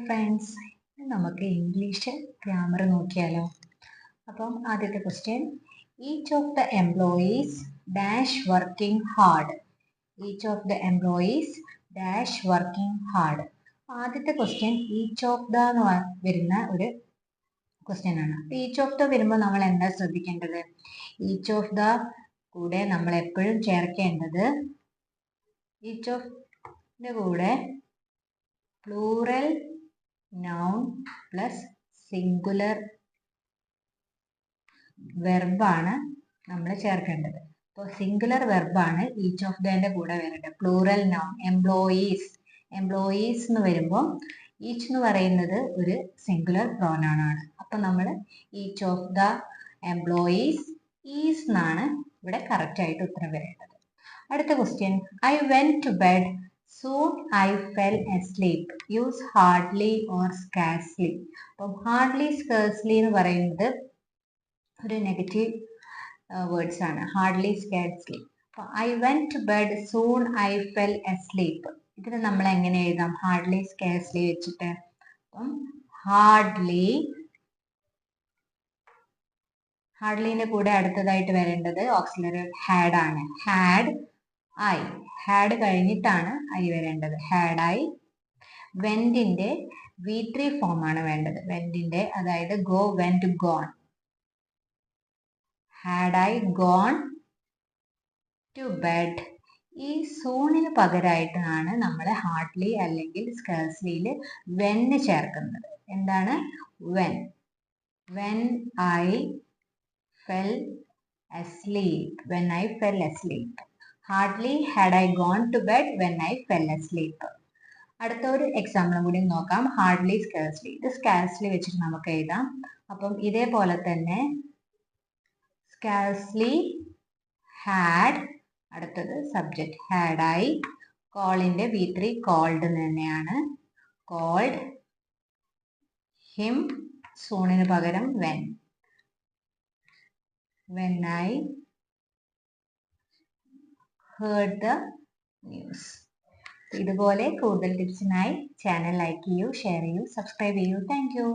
Friends, നമുക്ക് English grammar നോക്കിയാലോ. അപ്പം ആദ്യത്തെ question, each of the employees dash working hard. Each of the employees dash working hard. ആദ്യത്തെ question each of the എന്ന് വരുന്ന ഒരു ക്വസ്റ്റ്യൻ ആണ്. ഈച്ച് ഓഫ് ദ വരുമ്പോൾ നമ്മൾ എന്താ ശ്രദ്ധിക്കേണ്ടത്? ഈച്ച് ഓഫ് ദ കൂടെ നമ്മൾ എപ്പോഴും ചേർക്കേണ്ടത്, ഈച്ച് ഓഫ് കൂടെ പ്ലൂറൽ നൗൺ പ്ലസ് സിംഗുലർ വെർബാണ് നമ്മൾ ചേർക്കേണ്ടത്. അപ്പോൾ സിംഗുലർ വെർബാണ് ഈച്ച് ഓഫ് ദന്റെ കൂടെ വരേണ്ടത്. പ്ലൂറൽ നൗൺ എംപ്ലോയീസ്, എംപ്ലോയീസ് എന്ന് വരുമ്പോൾ ഈച്ച് എന്ന് പറയുന്നത് ഒരു സിംഗുലർ പ്രോനൗൺ ആണ്. അപ്പൊ നമ്മൾ each of the employees is എന്നാണ് ഇവിടെ കറക്റ്റ് ആയിട്ട് ഉത്തരം വരേണ്ടത്. അടുത്ത question, I went to bed soon I fell asleep. Use hardly or scarcely. അപ്പം hardly scarcely എന്ന് പറയുന്നത് ഒരു നെഗറ്റീവ് വേർഡ്സ് ആണ്. Hardly scarcely. അപ്പോൾ I went to bed soon I fell asleep. ഇതിന് നമ്മൾ എങ്ങനെ എഴുതാം? ഹാർഡ്ലി സ്കാർസ്ലി വെച്ചിട്ട്. അപ്പം ഹാർഡ്ലിന്റെ കൂടെ അടുത്തതായിട്ട് വരേണ്ടത് ഓക്സിലറി ഹാഡ് ആണ്. ഐ ഹാഡ് കഴിഞ്ഞിട്ടാണ് ഐ വരേണ്ടത്. Had I. വെന്റിന്റെ V3 ഫോം ആണ് വേണ്ടത്. വെന്റിന്റെ അതായത് go, went, gone. Had I gone to bed. ഈ സൂണിന് പകരമായിട്ടാണ് നമ്മൾ ഹാർഡ്ലി അല്ലെങ്കിൽ സ്കേഴ്സ്ലിയിൽ വെന്ന് ചേർക്കുന്നത്. എന്താണ്? When. When I fell asleep. When I fell asleep. Hardly had I gone to bed when I fell asleep. അടുത്ത ഒരു എക്സാമ്പിളും കൂടി നോക്കാം. Hardly scarcely. ഇത് സ്കാർസ്ലി വെച്ചിട്ട് നമുക്ക് എഴുതാം. അപ്പം ഇതേപോലെ തന്നെ സ്കാർസ്ലി, ഹാഡ്, അടുത്തത് സബ്ജക്റ്റ് ഹാഡ് ഐ, കോളിന്റെ V3 കോൾഡ് തന്നെയാണ്. കോൾഡ് ഹിം, സൂണിന് പകരം when. When I heard the news. ഇതുപോലെ കൂടുതൽ ടിപ്സിനായി ചാനൽ ലൈക്ക് ചെയ്യൂ, ഷെയർ ചെയ്യൂ, സബ്സ്ക്രൈബ് ചെയ്യൂ. Thank U.